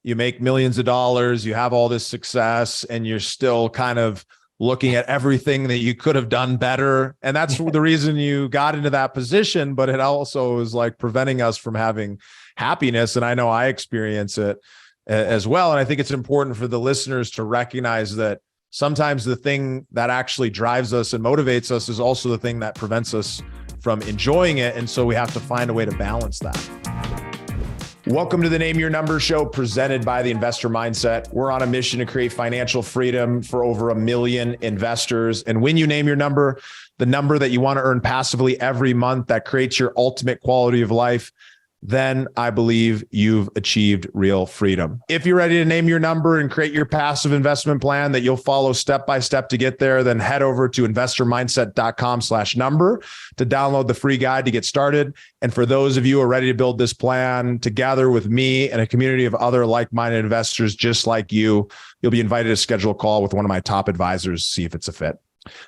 you make millions of dollars, you have all this success, and you're still kind of looking at everything that you could have done better. And that's the reason you got into that position, but it also is like preventing us from having happiness. And I know I experience it as well. And I think it's important for the listeners to recognize that sometimes the thing that actually drives us and motivates us is also the thing that prevents us from enjoying it. And so we have to find a way to balance that. Welcome to the Name Your Number show presented by the Investor Mindset. We're on a mission to create financial freedom for over 1 million investors. And when you name your number, the number that you want to earn passively every month that creates your ultimate quality of life, then I believe you've achieved real freedom. If you're ready to name your number and create your passive investment plan that you'll follow step by step to get there, then head over to investormindset.com/number to download the free guide to get started. And for those of you who are ready to build this plan together with me and a community of other like-minded investors just like you, you'll be invited to schedule a call with one of my top advisors to see if it's a fit.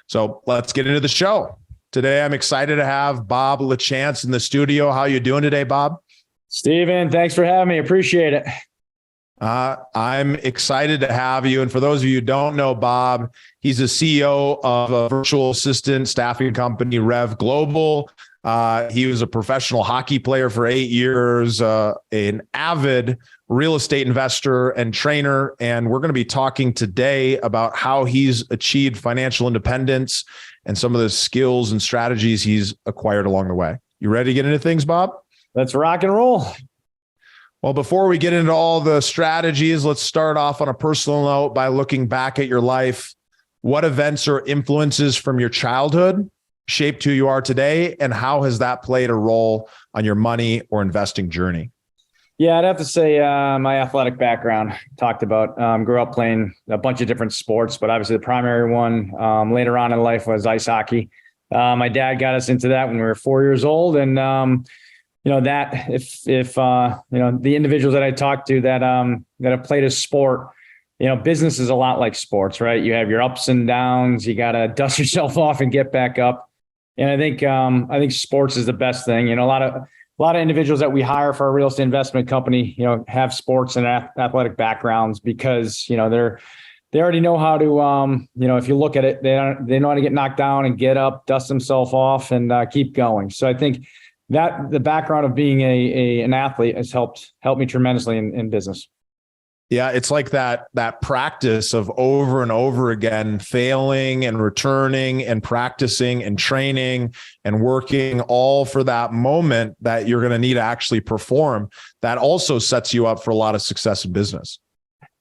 So let's get into the show. Today, I'm excited to have Bob Lachance in the studio. How are you doing today, Bob? Steven, thanks for having me. Appreciate it. I'm excited to have you. And for those of you who don't know Bob, he's the CEO of a virtual assistant staffing company, REVA Global. He was a professional hockey player for 8 years, an avid real estate investor and trainer. And we're going to be talking today about how he's achieved financial independence and some of the skills and strategies he's acquired along the way. You ready to get into things, Bob? Let's rock and roll. Well, before we get into all the strategies, let's start off on a personal note by looking back at your life. What events or influences from your childhood shaped who you are today, and how has that played a role on your money or investing journey? Yeah, I'd have to say my athletic background. Talked about grew up playing a bunch of different sports, but obviously the primary one later on in life was ice hockey. My dad got us into that when we were 4 years old, and that if the individuals that I talked to that have played a sport, business is a lot like sports, right? You have your ups and downs. You got to dust yourself off and get back up. And I think sports is the best thing. A lot of individuals that we hire for our real estate investment company, have sports and athletic backgrounds because they already know how to if you look at it, they know how to get knocked down and get up, dust themselves off, and keep going. So I think that the background of being an athlete has helped me tremendously in business. Yeah, it's like that practice of over and over again, failing and returning and practicing and training and working all for that moment that you're going to need to actually perform. That also sets you up for a lot of success in business.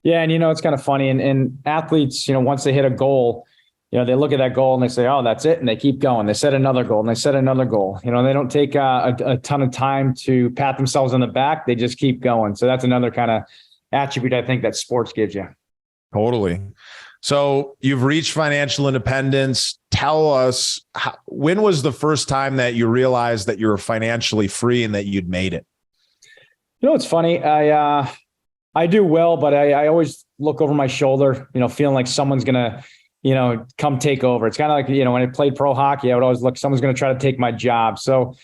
Yeah, and it's kind of funny. And athletes, once they hit a goal, they look at that goal and they say, oh, that's it. And they keep going. They set another goal and they set another goal. They don't take a ton of time to pat themselves on the back. They just keep going. So that's another kind of attribute I think that sports gives you. Totally. So you've reached financial independence. Tell us, when was the first time that you realized that you were financially free and that you'd made it? It's funny. I do well, but I always look over my shoulder, feeling like someone's going to, come take over. It's kind of like, when I played pro hockey, I would always look, someone's going to try to take my job. So,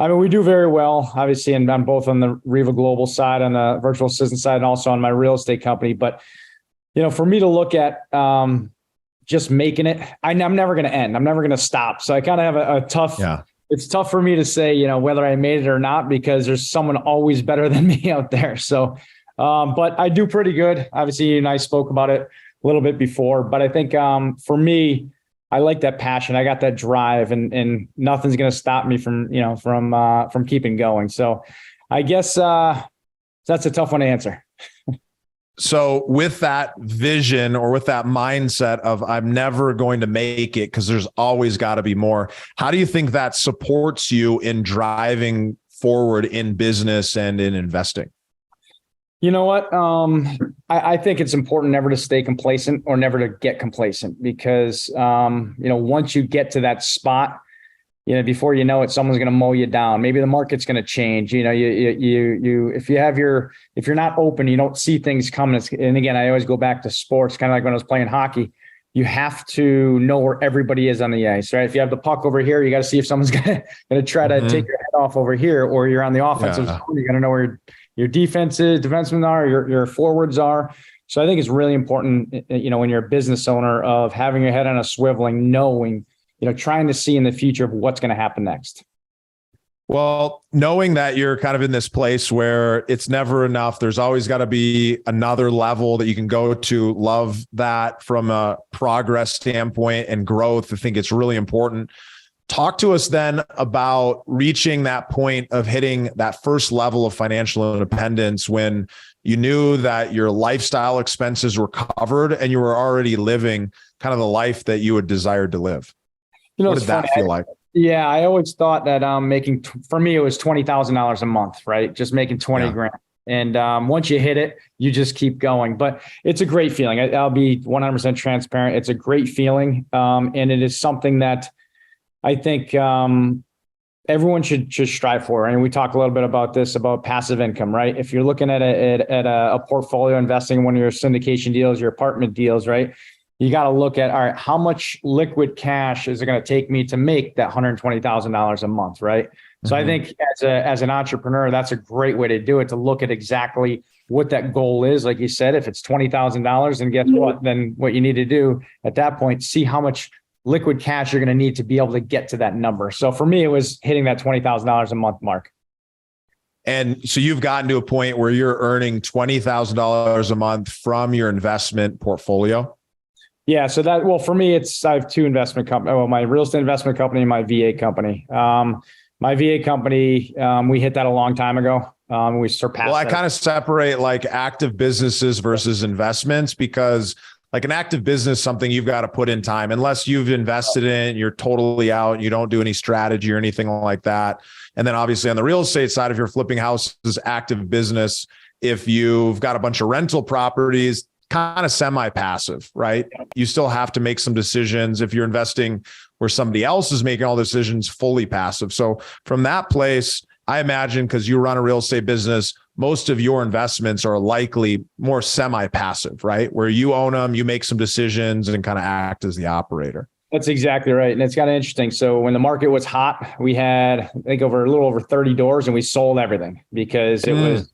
we do very well, obviously, and I'm both on the REVA Global side, on the virtual assistant side, and also on my real estate company. But, for me to look at just making it, I'm never going to end. I'm never going to stop. So I kind of have a tough, It's tough for me to say, whether I made it or not, because there's someone always better than me out there. So, but I do pretty good. Obviously, you and I spoke about it a little bit before, but I think for me, I like that passion. I got that drive, and nothing's going to stop me from keeping going. So I guess that's a tough one to answer. So with that vision or with that mindset of I'm never going to make it because there's always got to be more, how do you think that supports you in driving forward in business and in investing? You know what? I think it's important never to stay complacent or never to get complacent because, once you get to that spot, before you know it, someone's going to mow you down. Maybe the market's going to change. If you're not open, you don't see things coming. And again, I always go back to sports, kind of like when I was playing hockey. You have to know where everybody is on the ice, right? If you have the puck over here, you got to see if someone's going to try to take your head off over here, or you're on the offensive zone. You got to know where your defensemen are, your forwards are. So I think it's really important, when you're a business owner, of having your head on a swiveling, knowing, trying to see in the future of what's going to happen next. Well, knowing that you're kind of in this place where it's never enough, there's always got to be another level that you can go to. Love that from a progress standpoint and growth. I think it's really important. Talk to us then about reaching that point of hitting that first level of financial independence when you knew that your lifestyle expenses were covered and you were already living kind of the life that you had desired to live. What did that feel like? Yeah, I always thought that making, for me, it was $20,000 a month, right? Just making 20 grand. And once you hit it, you just keep going. But it's a great feeling. I'll be 100% transparent. It's a great feeling. And it is something that I think everyone should strive for. And we talk a little bit about this, about passive income, right? If you're looking at a portfolio, investing in one of your syndication deals, your apartment deals, right? You got to look at, all right, how much liquid cash is it going to take me to make that $120,000 a month, right? So I think as an entrepreneur, that's a great way to do it, to look at exactly what that goal is. Like you said, if it's $20,000, then guess what? Then what you need to do at that point, see how much liquid cash you're going to need to be able to get to that number. So for me, it was hitting that $20,000 a month mark. And so you've gotten to a point where you're earning $20,000 a month from your investment portfolio. Yeah. So for me, I have two investment companies. Well, my real estate investment company and my VA company. My VA company, we hit that a long time ago. We surpassed. Well, I kind of separate like active businesses versus investments, because like an active business, something you've got to put in time, unless you've invested in it, you're totally out. You don't do any strategy or anything like that. And then obviously on the real estate side, if you're flipping houses, active business, if you've got a bunch of rental properties, kind of semi-passive, right? You still have to make some decisions. If you're investing where somebody else is making all the decisions, fully passive. So from that place, I imagine, because you run a real estate business, most of your investments are likely more semi-passive, right? Where you own them, you make some decisions and kind of act as the operator. That's exactly right. And it's kind of interesting. So when the market was hot, we had, I think, a little over 30 doors, and we sold everything because it was,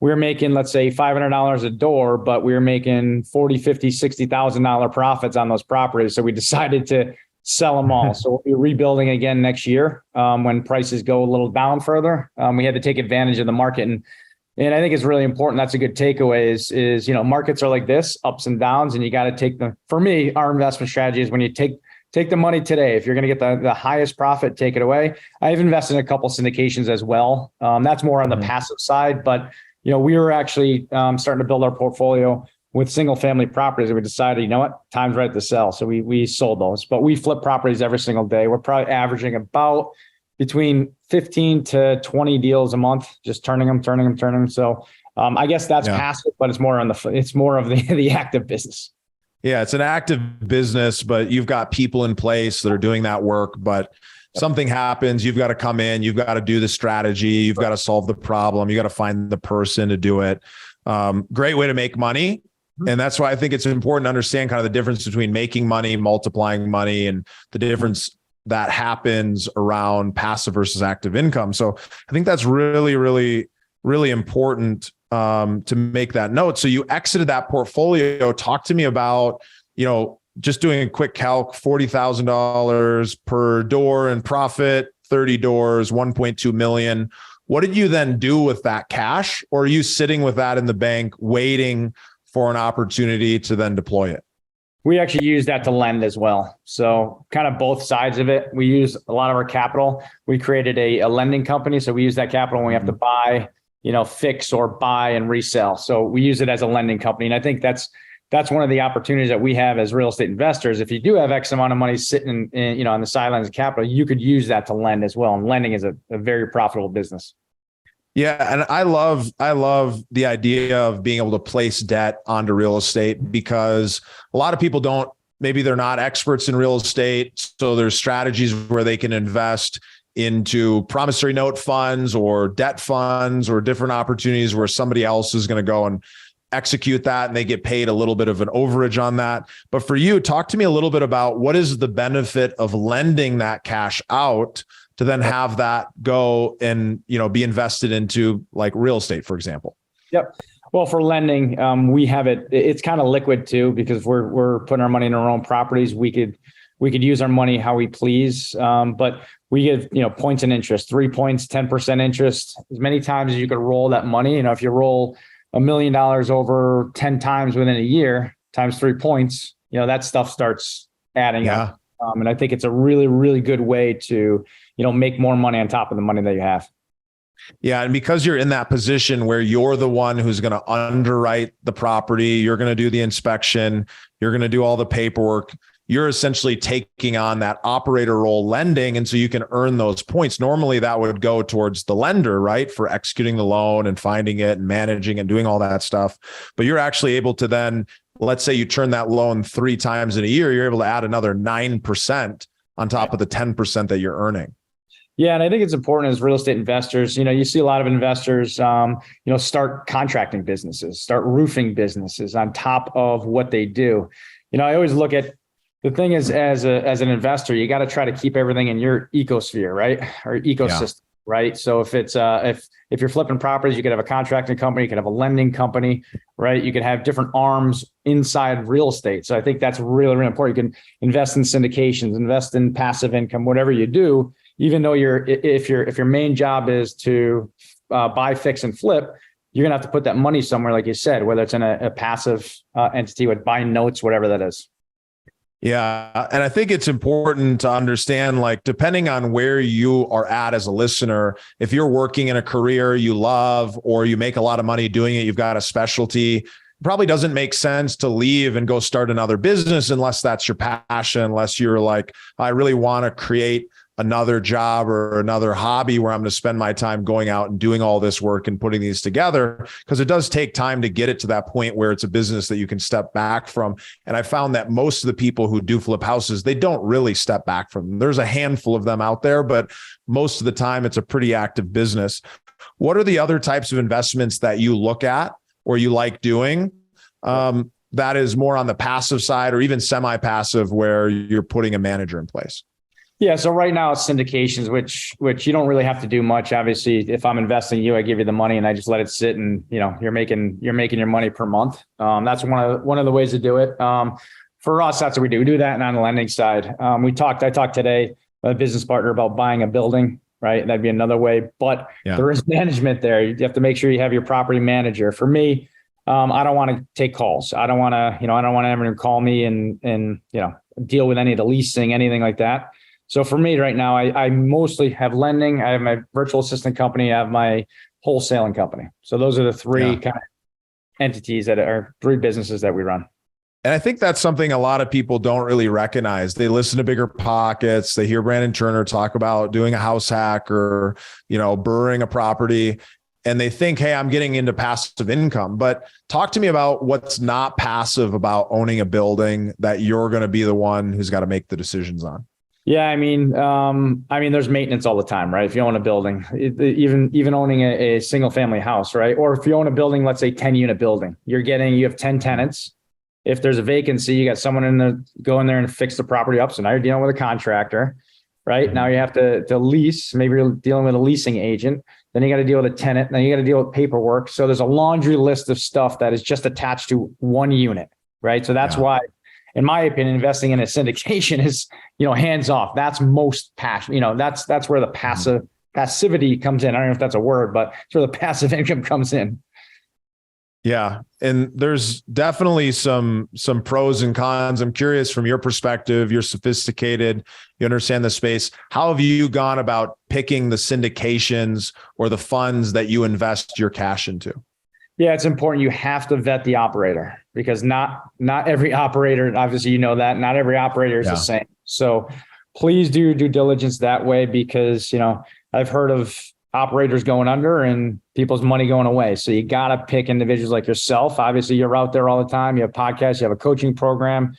we were making, let's say, $500 a door, but we were making $40,000, $50,000, $60,000 profits on those properties. So we decided to sell them all. So we'll be rebuilding again next year when prices go a little down further. We had to take advantage of the market. And I think it's really important. That's a good takeaway is, markets are like this, ups and downs, and you got to take them. For me, our investment strategy is when you take the money today. If you're going to get the highest profit, take it away. I've invested in a couple syndications as well. That's more on the passive side, but we were actually starting to build our portfolio with single family properties, and we decided, time's right to sell. So we sold those, but we flip properties every single day. We're probably averaging about between 15 to 20 deals a month, just turning them. So I guess that's passive, but it's more of the active business. Yeah, it's an active business, but you've got people in place that are doing that work, but something happens, you've got to come in, you've got to do the strategy, you've got to solve the problem, you got to find the person to do it. Great way to make money. And that's why I think it's important to understand kind of the difference between making money, multiplying money, and the difference that happens around passive versus active income. So I think that's really, really, really important to make that note. So you exited that portfolio. Talk to me about, just doing a quick calc, $40,000 per door in profit, 30 doors, 1.2 million. What did you then do with that cash? Or are you sitting with that in the bank waiting for an opportunity to then deploy it? We actually use that to lend as well. So kind of both sides of it. We use a lot of our capital. We created a lending company. So we use that capital when we have to buy, fix or buy and resell. So we use it as a lending company. And I think that's one of the opportunities that we have as real estate investors. If you do have X amount of money sitting in, on the sidelines of capital, you could use that to lend as well. And lending is a very profitable business. Yeah. And I love the idea of being able to place debt onto real estate, because a lot of people maybe they're not experts in real estate. So there's strategies where they can invest into promissory note funds or debt funds or different opportunities where somebody else is going to go and execute that, and they get paid a little bit of an overage on that. But for you, talk to me a little bit about what is the benefit of lending that cash out to then have that go and, be invested into like real estate, for example? Yep. Well, for lending, we have it. It's kind of liquid too, because we're putting our money in our own properties. We could use our money how we please, but we give points and interest, 3 points, 10% interest, as many times as you could roll that money. If you roll $1 million over 10 times within a year, times 3 points, that stuff starts adding up. And I think it's a really, really good way to make more money on top of the money that you have. Yeah. And because you're in that position where you're the one who's going to underwrite the property, you're going to do the inspection, you're going to do all the paperwork, you're essentially taking on that operator role lending. And so you can earn those points. Normally that would go towards the lender, right? For executing the loan and finding it and managing and doing all that stuff. But you're actually able to then, let's say you turn that loan 3 times in a year, you're able to add another 9% on top of the 10% that you're earning. Yeah. And I think it's important as real estate investors, you see a lot of investors, start contracting businesses, start roofing businesses on top of what they do. I always look at the thing is, as an investor, you got to try to keep everything in your ecosphere, right? Or ecosystem, right? So if it's, if you're flipping properties, you could have a contracting company, you could have a lending company, right? You could have different arms inside real estate. So I think that's really, really important. You can invest in syndications, invest in passive income, whatever you do. Even though if your main job is to buy, fix, and flip, you're gonna have to put that money somewhere, like you said, whether it's in a passive entity with buying notes, whatever that is. Yeah. And I think it's important to understand, like, depending on where you are at as a listener, if you're working in a career you love, or you make a lot of money doing it, you've got a specialty, it probably doesn't make sense to leave and go start another business unless that's your passion, unless you're like, I really want to create another job or another hobby where I'm going to spend my time going out and doing all this work and putting these together, because it does take time to get it to that point where it's a business that you can step back from. And I found that most of the people who do flip houses, they don't really step back from them. There's a handful of them out there, but most of the time it's a pretty active business. What are the other types of investments that you look at or you like doing? That is more on the passive side or even semi-passive, where you're putting a manager in place. Yeah. So right now it's syndications, which you don't really have to do much. Obviously, if I'm investing in you, I give you the money and I just let it sit, and you're making your money per month. That's one of the ways to do it. For us, that's what we do. We do that. And on the lending side, I talked today with a business partner about buying a building, right? That'd be another way, but there is management there. You have to make sure you have your property manager. For me, I don't want to take calls. I don't want everyone to call me and deal with any of the leasing, anything like that. So for me right now, I mostly have lending. I have my virtual assistant company. I have my wholesaling company. So those are the three kind of entities that are 3 businesses that we run. And I think that's something a lot of people don't really recognize. They listen to Bigger Pockets. They hear Brandon Turner talk about doing a house hack or, burring a property, and they think, hey, I'm getting into passive income. But talk to me about what's not passive about owning a building that you're going to be the one who's got to make the decisions on. Yeah, I mean, there's maintenance all the time, right? If you own a building, even owning a single family house, right? Or if you own a building, let's say 10-unit building, you have 10 tenants. If there's a vacancy, you got someone in there, go in there and fix the property up. So now you're dealing with a contractor, right? Mm-hmm. Now you have to lease. Maybe you're dealing with a leasing agent. Then you got to deal with a tenant. Then you got to deal with paperwork. So there's a laundry list of stuff that is just attached to one unit, right? So that's why, in my opinion, investing in a syndication is, hands off. That's most passion. That's where the passivity comes in. I don't know if that's a word, but it's where the passive income comes in. Yeah. And there's definitely some pros and cons. I'm curious from your perspective, you're sophisticated, you understand the space. How have you gone about picking the syndications or the funds that you invest your cash into? Yeah, it's important. You have to vet the operator, because not every operator, obviously, that not every operator is the same. So please do your due diligence that way, because, I've heard of operators going under and people's money going away. So you got to pick individuals like yourself. Obviously, you're out there all the time. You have podcasts, you have a coaching program,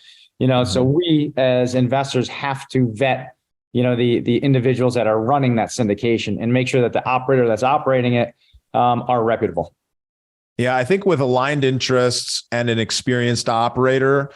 so we as investors have to vet, the individuals that are running that syndication and make sure that the operator that's operating it are reputable. Yeah, I think with aligned interests and an experienced operator,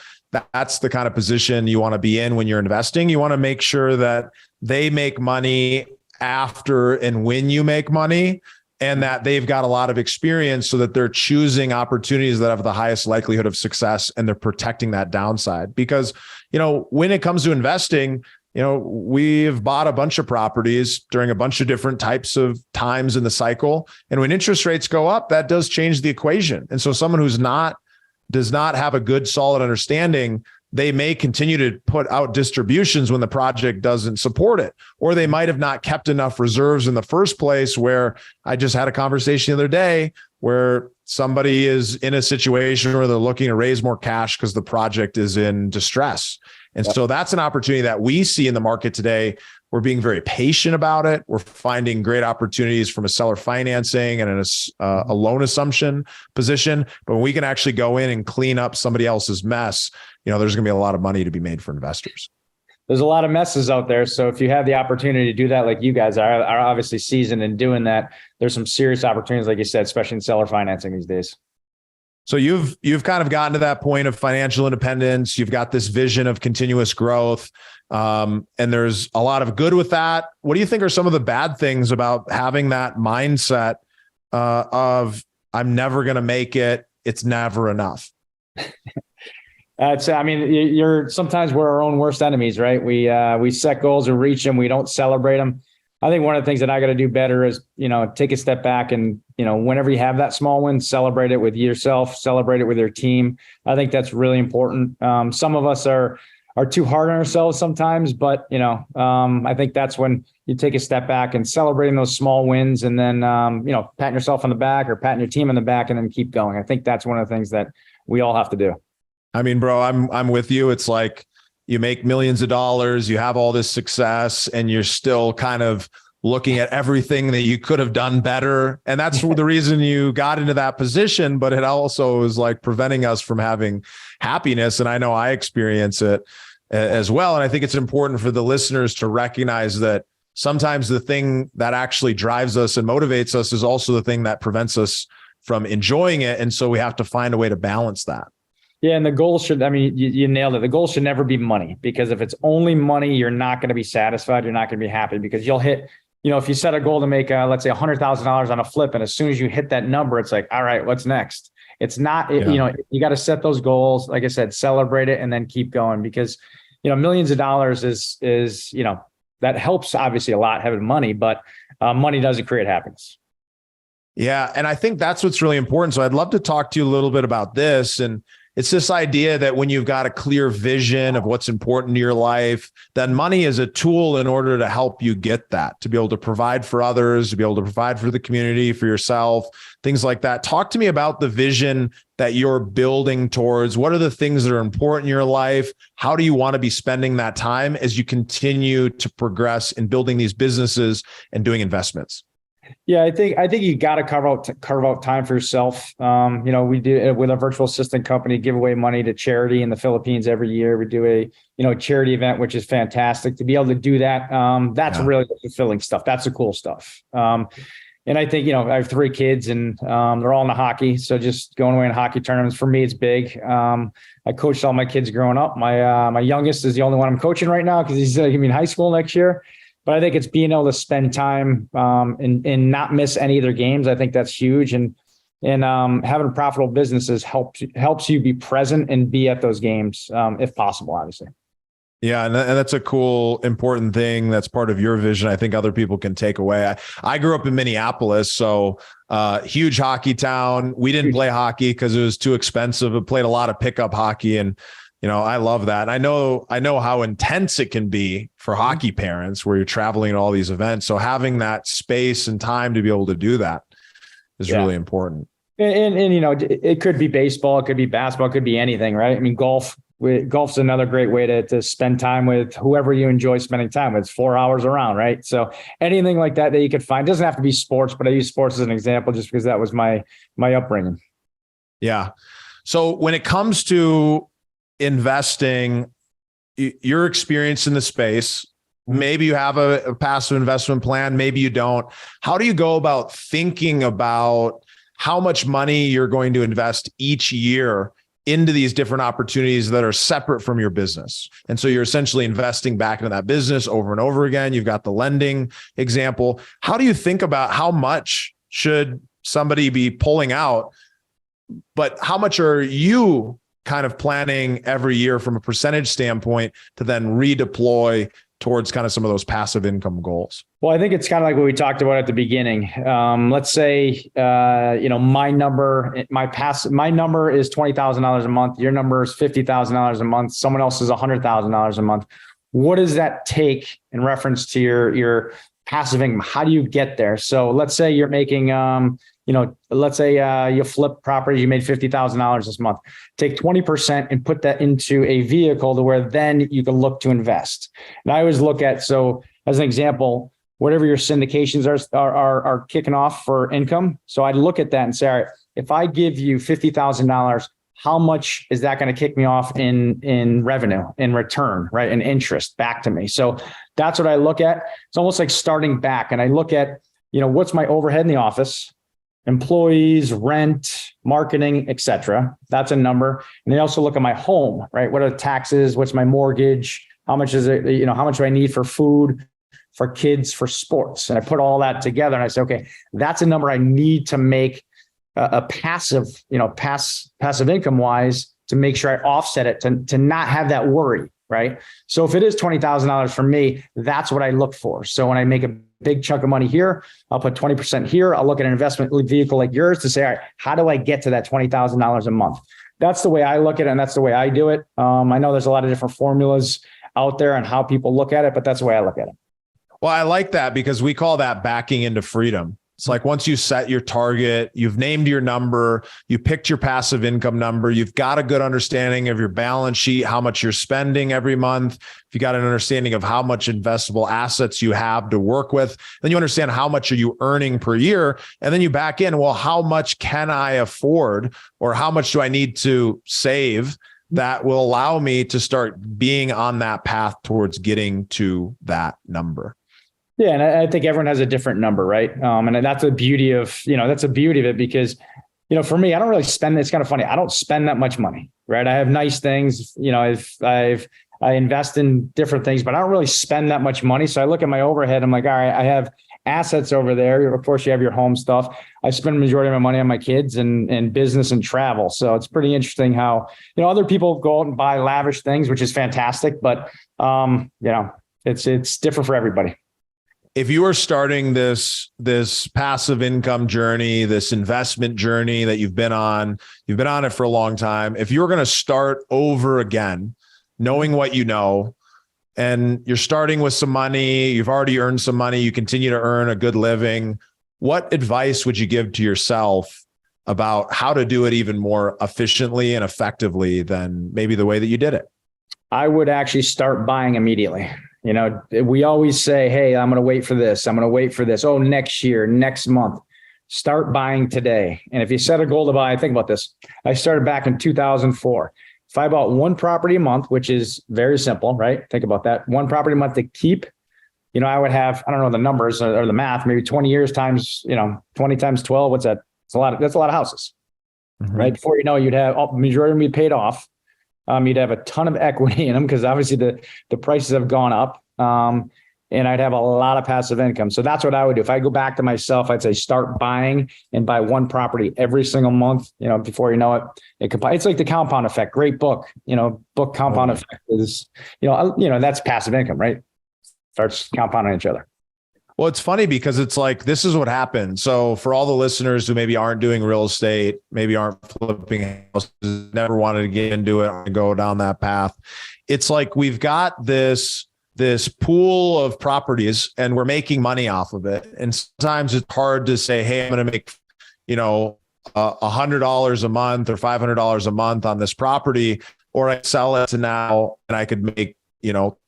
that's the kind of position you want to be in when you're investing. You want to make sure that they make money after and when you make money, and that they've got a lot of experience so that they're choosing opportunities that have the highest likelihood of success, and they're protecting that downside. Because, when it comes to investing, we've bought a bunch of properties during a bunch of different types of times in the cycle. And when interest rates go up, that does change the equation. And so someone who's does not have a good, solid understanding, they may continue to put out distributions when the project doesn't support it, or they might have not kept enough reserves in the first place. Where I just had a conversation the other day where somebody is in a situation where they're looking to raise more cash because the project is in distress. And so that's an opportunity that we see in the market today. We're being very patient about it. We're finding great opportunities from a seller financing and a loan assumption position. But when we can actually go in and clean up somebody else's mess, there's going to be a lot of money to be made for investors. There's a lot of messes out there. So if you have the opportunity to do that, like you guys are obviously seasoned in doing that, there's some serious opportunities, like you said, especially in seller financing these days. So you've kind of gotten to that point of financial independence. You've got this vision of continuous growth. And there's a lot of good with that. What do you think are some of the bad things about having that mindset of I'm never going to make it? It's never enough. You're sometimes we're our own worst enemies, right? We set goals and reach them. We don't celebrate them. I think one of the things that I got to do better is, take a step back and, whenever you have that small win, celebrate it with yourself, celebrate it with your team. I think that's really important. Some of us are too hard on ourselves sometimes, but, I think that's when you take a step back and celebrating those small wins, and then, patting yourself on the back or patting your team on the back, and then keep going. I think that's one of the things that we all have to do. I mean, bro, I'm with you. It's like, you make millions of dollars, you have all this success, and you're still kind of looking at everything that you could have done better. And that's the reason you got into that position, but it also is like preventing us from having happiness. And I know I experience it as well. And I think it's important for the listeners to recognize that sometimes the thing that actually drives us and motivates us is also the thing that prevents us from enjoying it. And so we have to find a way to balance that. Yeah. And the goal should, you nailed it. The goal should never be money, because if it's only money, you're not going to be satisfied. You're not going to be happy, because you'll hit, if you set a goal to make, let's say $100,000 on a flip, and as soon as you hit that number, it's like, all right, what's next? It's not, you got to set those goals. Like I said, celebrate it and then keep going, because, millions of dollars is, that helps obviously a lot, having money, but money doesn't create happiness. Yeah. And I think that's what's really important. So I'd love to talk to you a little bit about this. And it's this idea that when you've got a clear vision of what's important to your life, then money is a tool in order to help you get that, to be able to provide for others, to be able to provide for the community, for yourself, things like that. Talk to me about the vision that you're building towards. What are the things that are important in your life? How do you want to be spending that time as you continue to progress in building these businesses and doing investments? Yeah, I think you got to carve out time for yourself. We do, with our virtual assistant company, give away money to charity in the Philippines every year. We do a charity event, which is fantastic. To be able to do that, that's really the fulfilling stuff. That's the cool stuff. And I think, I have 3 kids, and they're all into hockey. So just going away in hockey tournaments, for me, it's big. I coached all my kids growing up. My youngest is the only one I'm coaching right now, because he's going to be in high school next year. But I think it's being able to spend time and not miss any of their games. I think that's huge. And having profitable businesses helps you be present and be at those games, if possible, obviously. Yeah. And that's a cool, important thing. That's part of your vision. I think other people can take away. I grew up in Minneapolis, so huge hockey town. We didn't play hockey because it was too expensive. I played a lot of pickup hockey, and I love that. And I know how intense it can be for hockey parents, where you're traveling to all these events. So having that space and time to be able to do that is really important. And it could be baseball, it could be basketball, it could be anything, right? I mean, golf's another great way to spend time with whoever you enjoy spending time with. It's 4 hours around, right? So anything like that you could find. It doesn't have to be sports, but I use sports as an example just because that was my upbringing. Yeah. So when it comes to investing, your experience in the space, maybe you have a passive investment plan, maybe you don't. How do you go about thinking about how much money you're going to invest each year into these different opportunities that are separate from your business. And so you're essentially investing back into that business over and over again. You've got the lending example. How do you think about how much should somebody be pulling out, but how much are you kind of planning every year from a percentage standpoint to then redeploy towards kind of some of those passive income goals? Well, I think it's kind of like what we talked about at the beginning. Let's say, my number is $20,000 a month. Your number is $50,000 a month. Someone else is $100,000 a month. What does that take in reference to your passive income? How do you get there? So let's say you're making, let's say you flip property, you made $50,000 this month. Take 20% and put that into a vehicle to where then you can look to invest. And I always look at, so as an example, whatever your syndications are kicking off for income. So I'd look at that and say, all right, if I give you $50,000, how much is that going to kick me off in revenue, in return, right? And interest back to me. So that's what I look at. It's almost like starting back. And I look at, what's my overhead in the office, employees, rent, marketing, et cetera. That's a number. And I also look at my home, right? What are the taxes? What's my mortgage? How much is it? How much do I need for food, for kids, for sports? And I put all that together and I say, okay, that's a number I need to make a passive, passive income wise to make sure I offset it to not have that worry, right? So if it is $20,000 for me, that's what I look for. So when I make a big chunk of money here, I'll put 20% here. I'll look at an investment vehicle like yours to say, all right, how do I get to that $20,000 a month? That's the way I look at it. And that's the way I do it. I know there's a lot of different formulas out there and how people look at it, but that's the way I look at it. Well, I like that because we call that backing into freedom. It's like once you set your target, you've named your number, you picked your passive income number, you've got a good understanding of your balance sheet, how much you're spending every month. If you got an understanding of how much investable assets you have to work with, then you understand how much are you earning per year. And then you back in, well, how much can I afford or how much do I need to save that will allow me to start being on that path towards getting to that number? Yeah. And I think everyone has a different number, right? And that's the beauty of, it because, for me, I don't really spend, it's kind of funny. I don't spend that much money, right? I have nice things, I invest in different things, but I don't really spend that much money. So I look at my overhead. I'm like, all right, I have assets over there. Of course, you have your home stuff. I spend the majority of my money on my kids and business and travel. So it's pretty interesting how, other people go out and buy lavish things, which is fantastic, but, it's different for everybody. If you are starting this passive income journey, this investment journey that you've been on it for a long time. If you're going to start over again, knowing what you know, and you're starting with some money, you've already earned some money, you continue to earn a good living, what advice would you give to yourself about how to do it even more efficiently and effectively than maybe the way that you did it? I would actually start buying immediately. We always say, hey, I'm going to wait for this. I'm going to wait for this. Oh, next year, next month. Start buying today. And if you set a goal to buy, think about this. I started back in 2004. If I bought one property a month, which is very simple, right? Think about that. One property a month to keep, I would have, I don't know the numbers or the math, maybe 20 years times, 20 times 12. What's that? That's a lot of houses, right? Before you'd have majority of them be paid off. You'd have a ton of equity in them because obviously the prices have gone up. And I'd have a lot of passive income. So that's what I would do. If I go back to myself, I'd say start buying and buy one property every single month. Before you know it, it's like the compound effect. Great book. Book Compound Effect is, that's passive income, right? Starts compounding each other. Well, it's funny because it's like, this is what happens. So for all the listeners who maybe aren't doing real estate, maybe aren't flipping houses, never wanted to get into it and go down that path. It's like, we've got this pool of properties and we're making money off of it. And sometimes it's hard to say, hey, I'm going to make, $100 a month or $500 a month on this property, or I sell it to now and I could make,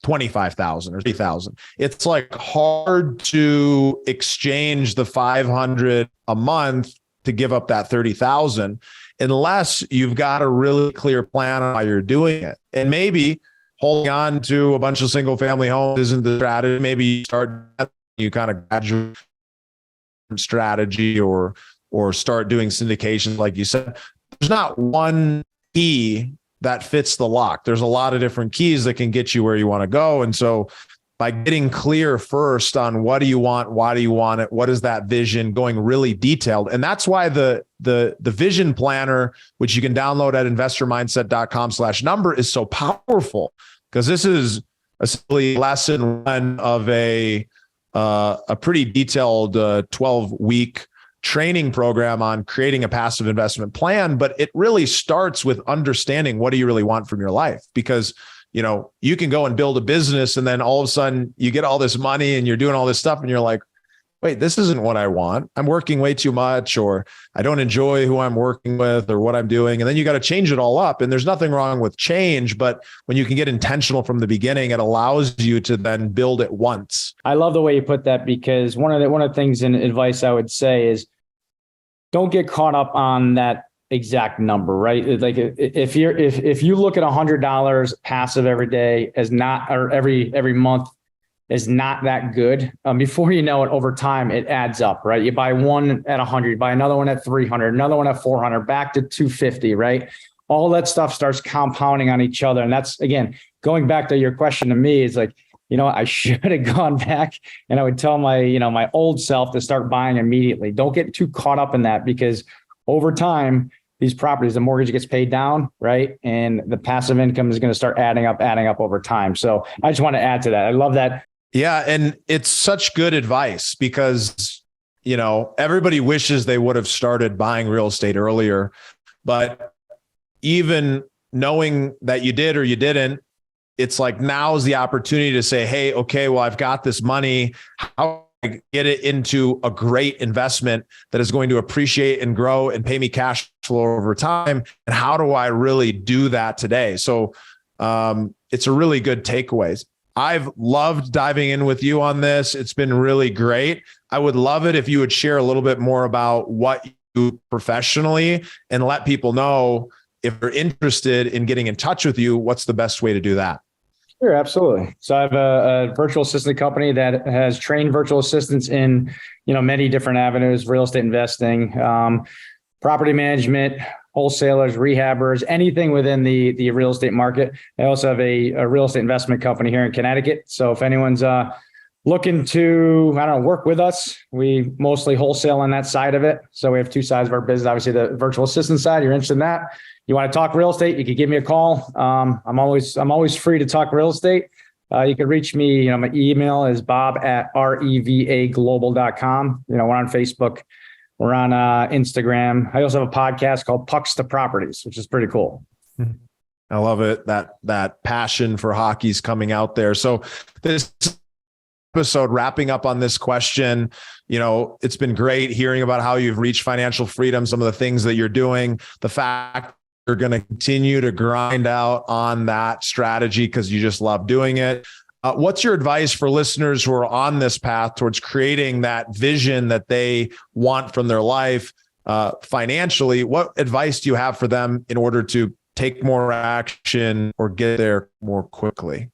25,000 or 3,000. It's like hard to exchange the 500 a month to give up that 30,000 unless you've got a really clear plan on how you're doing it. And maybe holding on to a bunch of single family homes isn't the strategy. Maybe you kind of graduate strategy or start doing syndications. Like you said, there's not one key that fits the lock. There's a lot of different keys that can get you where you want to go. And so by getting clear first on what do you want, why do you want it, what is that vision, going really detailed. And that's why the vision planner, which you can download at investormindset.com/number, is so powerful, because this is essentially lesson one of a pretty detailed 12-week training program on creating a passive investment plan. But it really starts with understanding, what do you really want from your life? Because you can go and build a business, and then all of a sudden you get all this money and you're doing all this stuff and you're like, wait, this isn't what I want. I'm working way too much, or I don't enjoy who I'm working with or what I'm doing. And then you got to change it all up. And there's nothing wrong with change, but when you can get intentional from the beginning, it allows you to then build it once. I love the way you put that, because one of the things in advice I would say is, don't get caught up on that exact number, right? Like if you look at $100 passive every day as not, or every month is not that good, before you know it, over time, it adds up, right? You buy one at 100, you buy another one at 300, another one at 400, back to 250, right? All that stuff starts compounding on each other. And that's, again, going back to your question to me, is like, I should have gone back and I would tell my old self to start buying immediately. Don't get too caught up in that, because over time, these properties, the mortgage gets paid down, right? And the passive income is going to start adding up over time. So I just want to add to that. I love that. Yeah. And it's such good advice, because, everybody wishes they would have started buying real estate earlier, but even knowing that you did or you didn't, it's like, now is the opportunity to say, hey, okay, well, I've got this money. How do I get it into a great investment that is going to appreciate and grow and pay me cash flow over time? And how do I really do that today? So it's a really good takeaway. I've loved diving in with you on this. It's been really great. I would love it if you would share a little bit more about what you do professionally, and let people know, if they're interested in getting in touch with you, what's the best way to do that? Sure, absolutely. So I have a virtual assistant company that has trained virtual assistants in, many different avenues: real estate investing, property management, wholesalers, rehabbers, anything within the real estate market. I also have a real estate investment company here in Connecticut. So if anyone's looking to, work with us, we mostly wholesale on that side of it. So we have two sides of our business. Obviously, the virtual assistant side, you're interested in that. You want to talk real estate, you can give me a call. I'm always free to talk real estate. You can reach me, my email is bob@revaglobal.com. We're on Facebook. We're on Instagram. I also have a podcast called Pucks to Properties, which is pretty cool. I love it. That passion for hockey's coming out there. So this episode, wrapping up on this question, it's been great hearing about how you've reached financial freedom, some of the things that you're doing, the fact you're going to continue to grind out on that strategy because you just love doing it. What's your advice for listeners who are on this path towards creating that vision that they want from their life financially? What advice do you have for them in order to take more action or get there more quickly?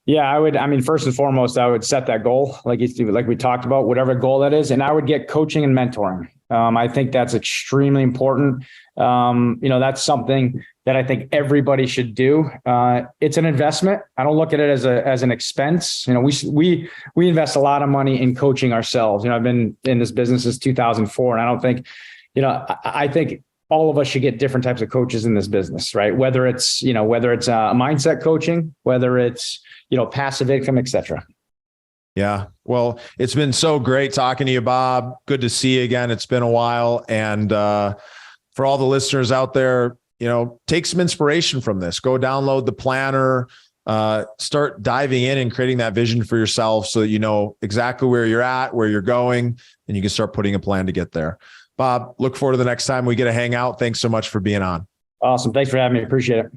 Yeah, first and foremost, I would set that goal, like we talked about, whatever goal that is, and I would get coaching and mentoring. I think that's extremely important. That's something that I think everybody should do. It's an investment. I don't look at it as an expense. We invest a lot of money in coaching ourselves. I've been in this business since 2004, and I don't think, I think all of us should get different types of coaches in this business, right? Whether it's mindset coaching, whether it's, passive income, et cetera. Yeah. Well, it's been so great talking to you, Bob. Good to see you again. It's been a while. And for all the listeners out there, take some inspiration from this. Go download the planner, start diving in and creating that vision for yourself so that you know exactly where you're at, where you're going, and you can start putting a plan to get there. Bob, look forward to the next time we get to hang out. Thanks so much for being on. Awesome. Thanks for having me. Appreciate it.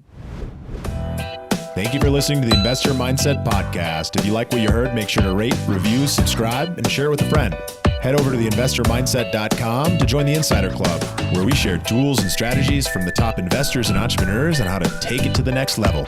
Thank you for listening to the Investor Mindset Podcast. If you like what you heard, make sure to rate, review, subscribe, and share with a friend. Head over to theinvestormindset.com to join the Insider Club, where we share tools and strategies from the top investors and entrepreneurs on how to take it to the next level.